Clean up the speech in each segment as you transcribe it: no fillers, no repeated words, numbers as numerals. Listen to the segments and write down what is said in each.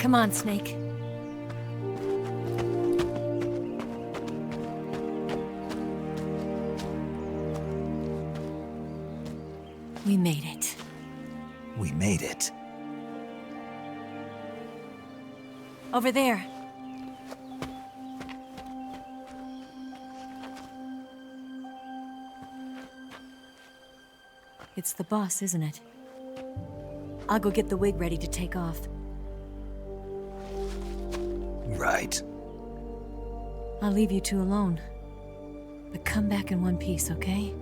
Come on, Snake. We made it. We made it. Over there. It's the boss, isn't it? I'll go get the wig ready to take off. Right. I'll leave you two alone. But come back in one piece, okay?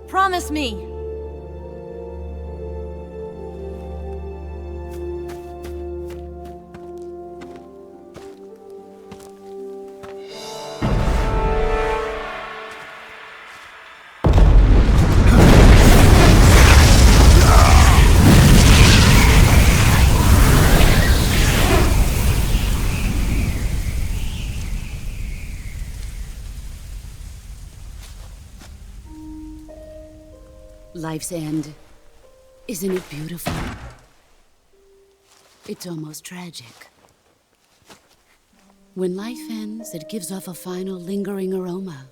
Promise me! Life's end. Isn't it beautiful? It's almost tragic. When life ends, it gives off a final lingering aroma.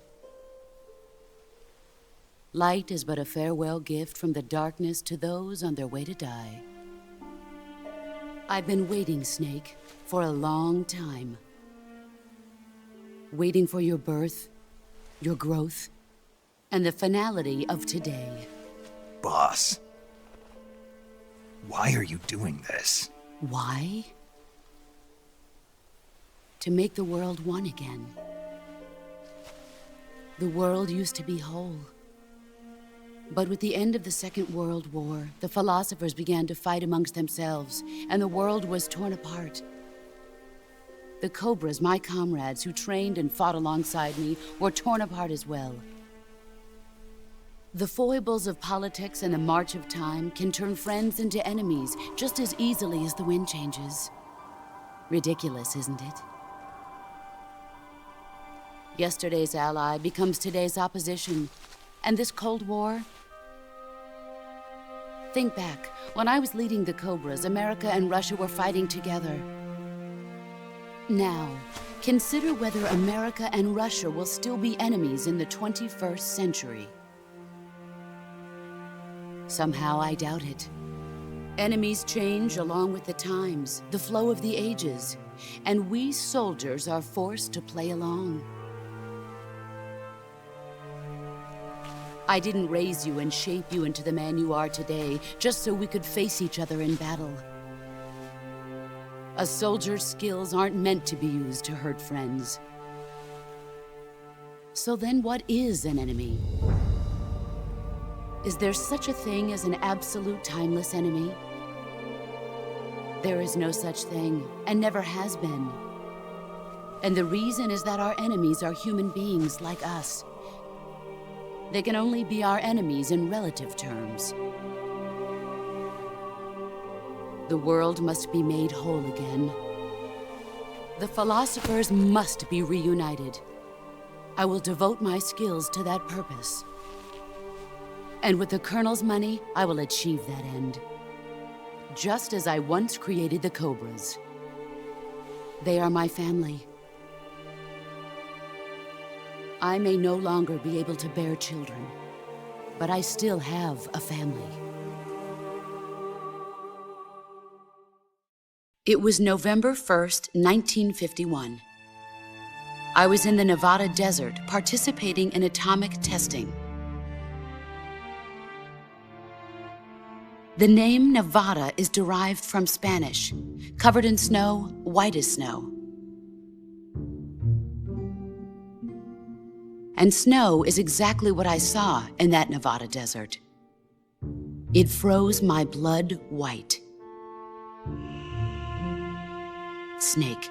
Light is but a farewell gift from the darkness to those on their way to die. I've been waiting, Snake, for a long time. Waiting for your birth, your growth, and the finality of today. Boss. Why are you doing this? Why? To make the world one again. The world used to be whole. But with the end of the Second World War, the philosophers began to fight amongst themselves, and the world was torn apart. The Cobras, my comrades who trained and fought alongside me, were torn apart as well. The foibles of politics and the march of time can turn friends into enemies just as easily as the wind changes. Ridiculous, isn't it? Yesterday's ally becomes today's opposition. And this Cold War? Think back. When I was leading the Cobras, America and Russia were fighting together. Now, consider whether America and Russia will still be enemies in the 21st century. Somehow I doubt it. Enemies change along with the times, the flow of the ages, and we soldiers are forced to play along. I didn't raise you and shape you into the man you are today just so we could face each other in battle. A soldier's skills aren't meant to be used to hurt friends. So then what is an enemy? Is there such a thing as an absolute timeless enemy? There is no such thing, and never has been. And the reason is that our enemies are human beings like us. They can only be our enemies in relative terms. The world must be made whole again. The philosophers must be reunited. I will devote my skills to that purpose. And with the Colonel's money, I will achieve that end. Just as I once created the Cobras. They are my family. I may no longer be able to bear children, but I still have a family. It was November 1st, 1951. I was in the Nevada desert participating in atomic testing. The name Nevada is derived from Spanish, covered in snow, white as snow. And snow is exactly what I saw in that Nevada desert. It froze my blood white. Snake,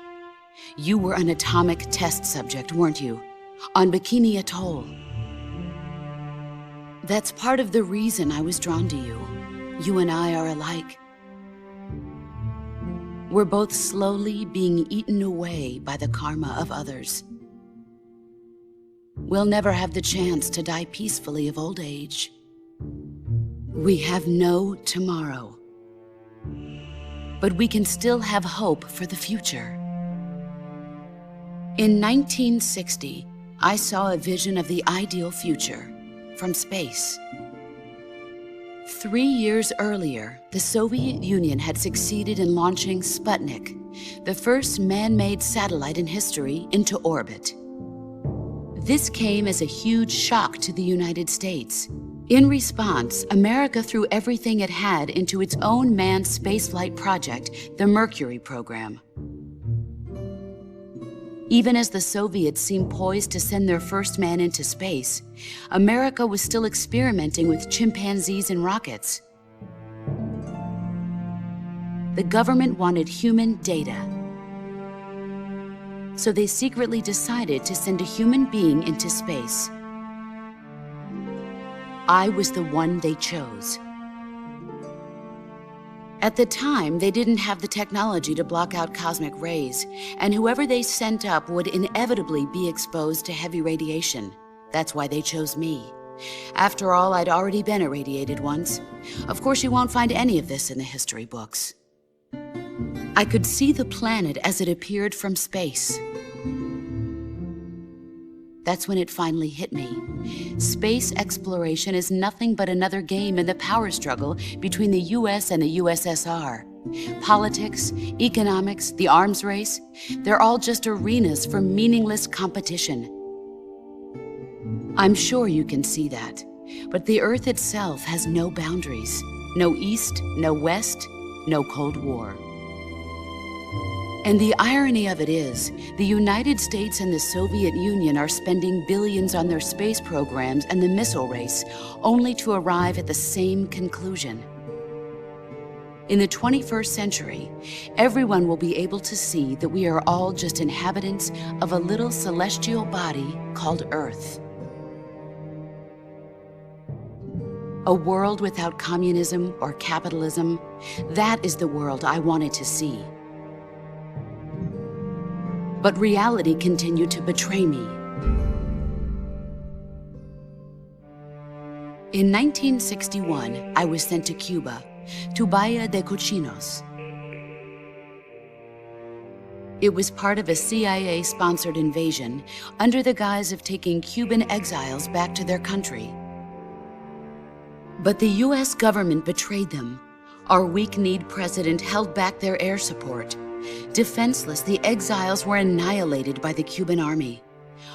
you were an atomic test subject, weren't you? On Bikini Atoll. That's part of the reason I was drawn to you. You and I are alike. We're both slowly being eaten away by the karma of others. we'll never have the chance to die peacefully of old age. We have no tomorrow. But we can still have hope for the future. In 1960, I saw a vision of the ideal future from space. 3 years earlier, the Soviet Union had succeeded in launching Sputnik, the first man-made satellite in history, into orbit. This came as a huge shock to the United States. In response, America threw everything it had into its own manned spaceflight project, the Mercury program. Even as the Soviets seemed poised to send their first man into space, America was still experimenting with chimpanzees and rockets. The government wanted human data. So they secretly decided to send a human being into space. I was the one they chose. At the time, they didn't have the technology to block out cosmic rays, and whoever they sent up would inevitably be exposed to heavy radiation. That's why they chose me. After all, I'd already been irradiated once. Of course, you won't find any of this in the history books. I could see the planet as it appeared from space. That's when it finally hit me. Space exploration is nothing but another game in the power struggle between the US and the USSR. Politics, economics, the arms race, they're all just arenas for meaningless competition. I'm sure you can see that, but the Earth itself has no boundaries. No East, no West, no Cold War. And the irony of it is, the United States and the Soviet Union are spending billions on their space programs and the missile race, only to arrive at the same conclusion. In the 21st century, everyone will be able to see that we are all just inhabitants of a little celestial body called Earth. A world without communism or capitalism, that is the world I wanted to see. But reality continued to betray me. In 1961, I was sent to Cuba, to Bahia de Cochinos. It was part of a CIA-sponsored invasion under the guise of taking Cuban exiles back to their country. But the US government betrayed them. Our weak-kneed president held back their air support. Defenseless, the exiles were annihilated by the Cuban army.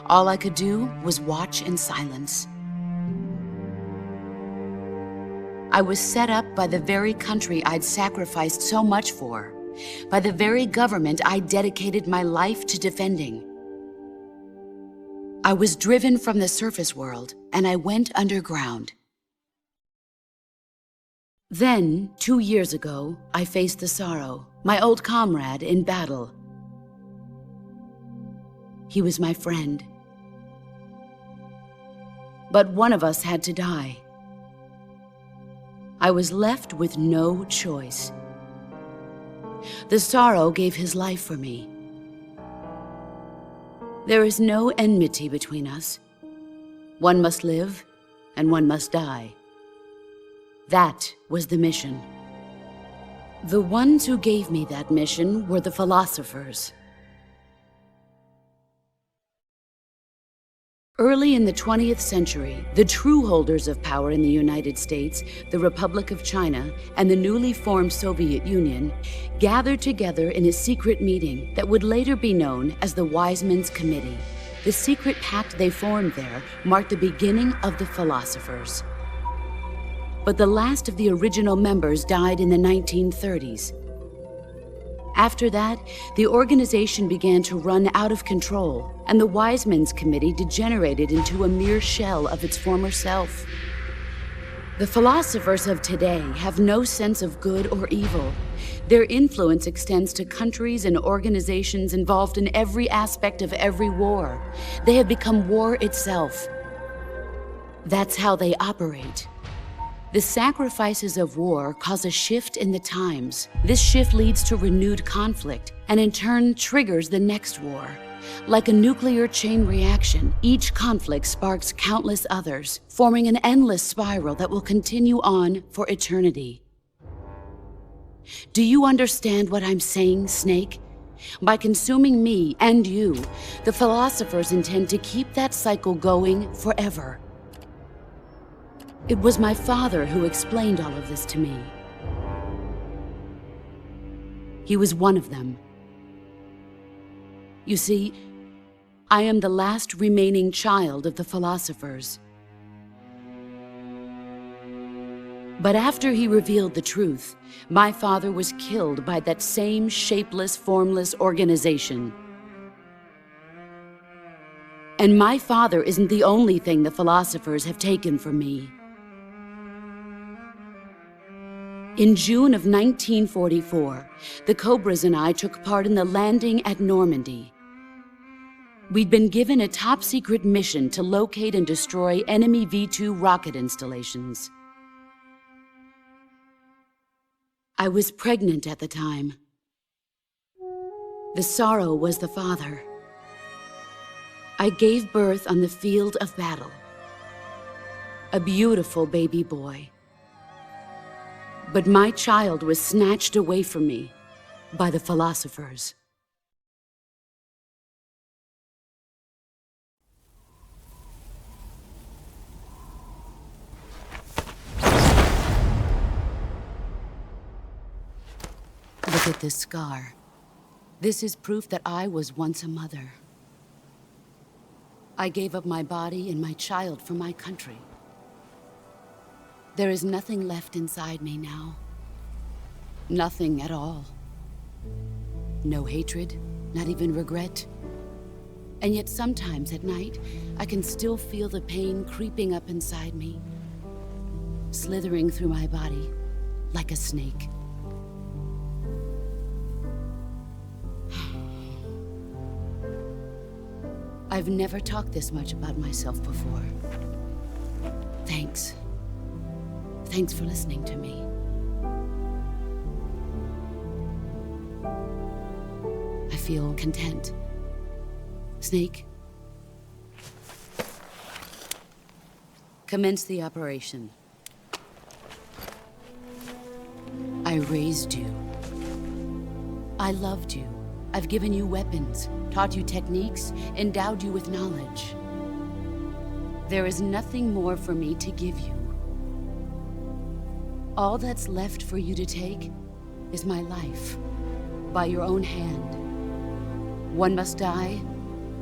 All I could do was watch in silence. I was set up by the very country I'd sacrificed so much for, by the very government I dedicated my life to defending. I was driven from the surface world, and I went underground. Then, 2 years ago, I faced the sorrow, my old comrade in battle. He was my friend. But one of us had to die. I was left with no choice. The sorrow gave his life for me. There is no enmity between us. One must live, and one must die. That was the mission. The ones who gave me that mission were the philosophers. Early in the 20th century, the true holders of power in the United States, the Republic of China, and the newly formed Soviet Union gathered together in a secret meeting that would later be known as the Wise Men's Committee. The secret pact they formed there marked the beginning of the philosophers. But the last of the original members died in the 1930s. After that, the organization began to run out of control, and the Wise Men's Committee degenerated into a mere shell of its former self. The philosophers of today have no sense of good or evil. Their influence extends to countries and organizations involved in every aspect of every war. They have become war itself. That's how they operate. The sacrifices of war cause a shift in the times. This shift leads to renewed conflict, and in turn triggers the next war. Like a nuclear chain reaction, each conflict sparks countless others, forming an endless spiral that will continue on for eternity. Do you understand what I'm saying, Snake? By consuming me and you, the philosophers intend to keep that cycle going forever. It was my father who explained all of this to me. He was one of them. You see, I am the last remaining child of the philosophers. But after he revealed the truth, my father was killed by that same shapeless, formless organization. And my father isn't the only thing the philosophers have taken from me. In June of 1944, the Cobras and I took part in the landing at Normandy. We'd been given a top-secret mission to locate and destroy enemy V-2 rocket installations. I was pregnant at the time. The sorrow was the father. I gave birth on the field of battle. A beautiful baby boy. But my child was snatched away from me by the philosophers. Look at this scar. This is proof that I was once a mother. I gave up my body and my child for my country. There is nothing left inside me now. Nothing at all. No hatred, not even regret. And yet sometimes at night, I can still feel the pain creeping up inside me, slithering through my body like a snake. I've never talked this much about myself before. Thanks. Thanks for listening to me. I feel content. Snake, commence the operation. I raised you. I loved you. I've given you weapons, taught you techniques, endowed you with knowledge. There is nothing more for me to give you. All that's left for you to take is my life, by your own hand. One must die,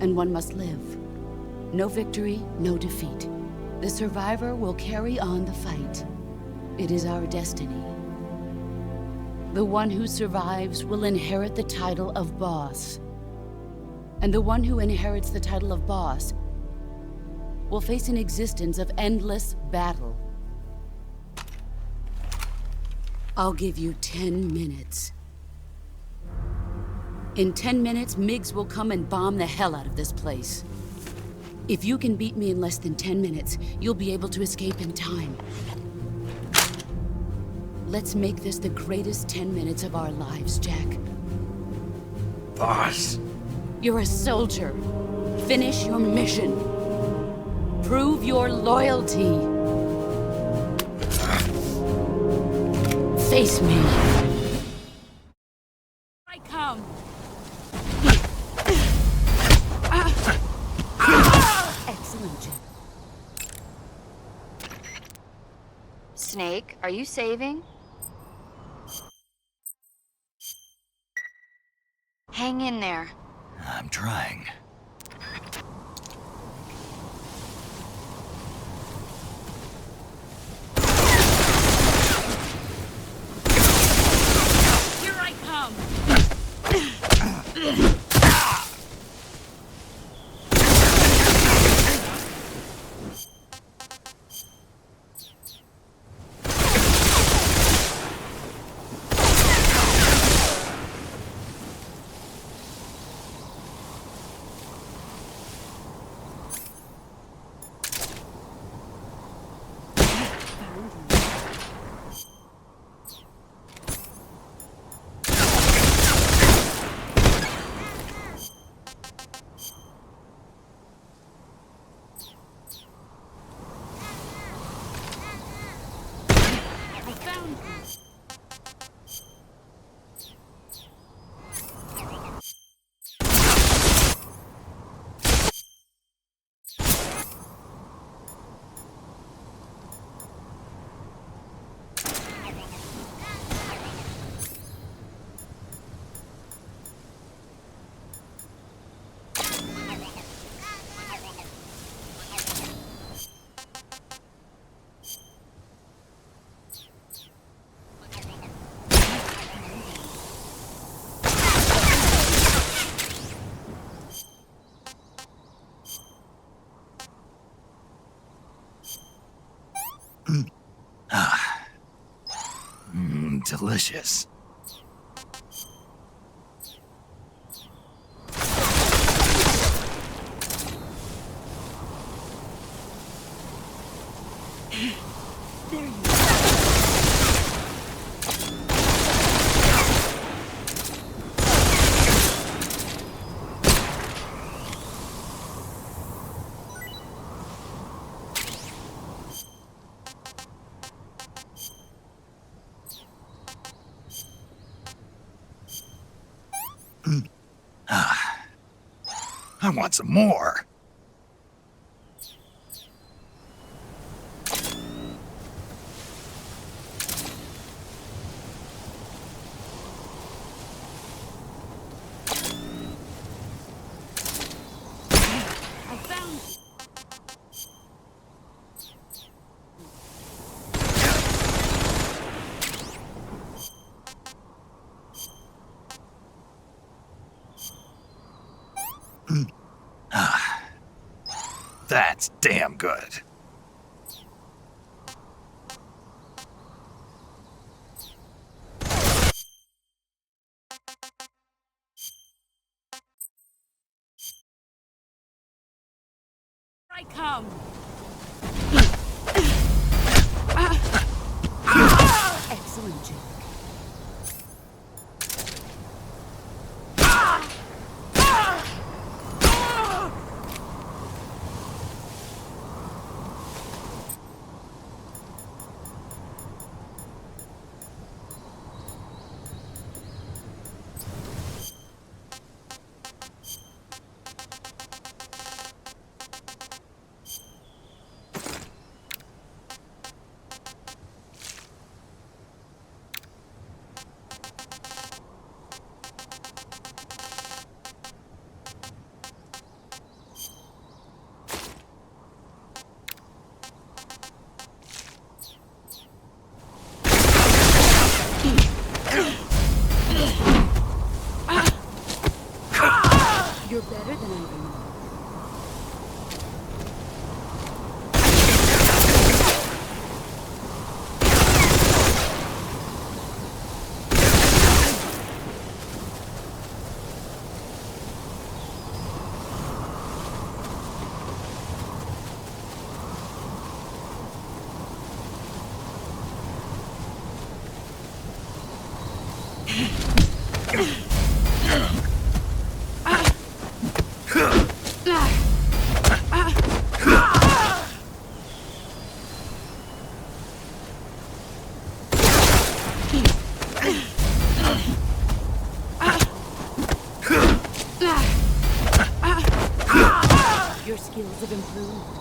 and one must live. No victory, no defeat. The survivor will carry on the fight. It is our destiny. The one who survives will inherit the title of boss. And the one who inherits the title of boss will face an existence of endless battle. I'll give you 10 minutes. In 10 minutes, MiGs will come and bomb the hell out of this place. If you can beat me in less than 10 minutes, you'll be able to escape in time. Let's make this the greatest 10 minutes of our lives, Jack. Boss. You're a soldier. Finish your mission. Prove your loyalty. Face me. I come. Excellent, Jack. Snake, are you saving? Hang in there. I'm trying. Here I come. Delicious. I want some more. That's damn good. I come. Excellent, Jack. You're better than I remember. Your skills have improved.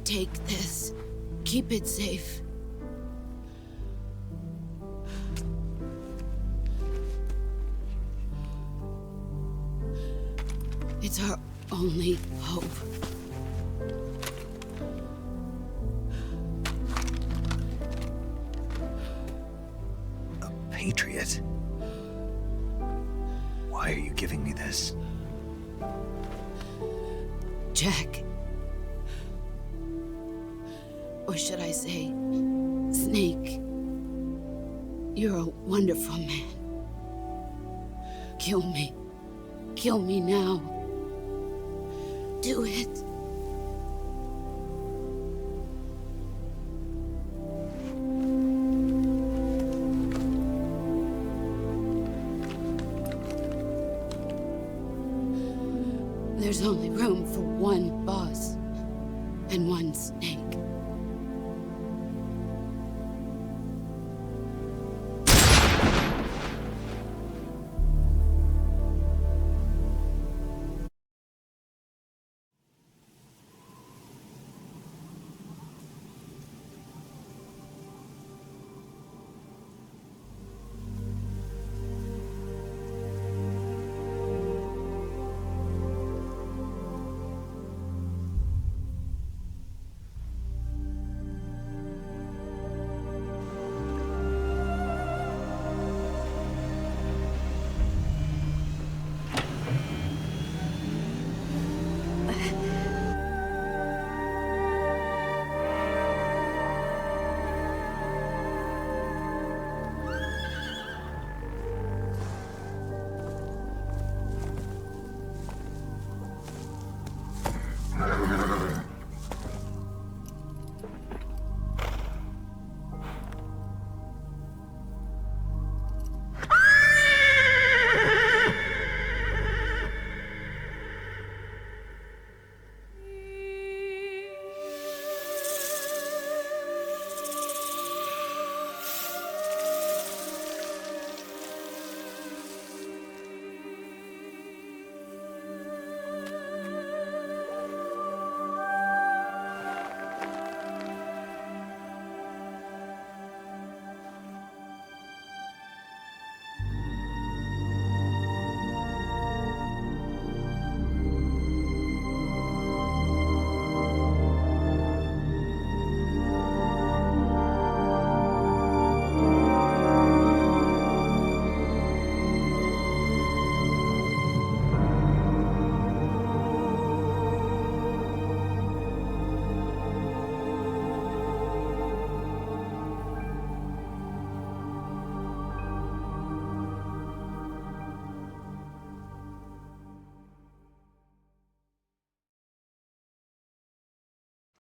Take this. Keep it safe. It's our only hope. A patriot? Why are you giving me this? Jack, Or should I say, Snake, you're a wonderful man. Kill me. Kill me now. Do it. There's only room for one boss and one Snake.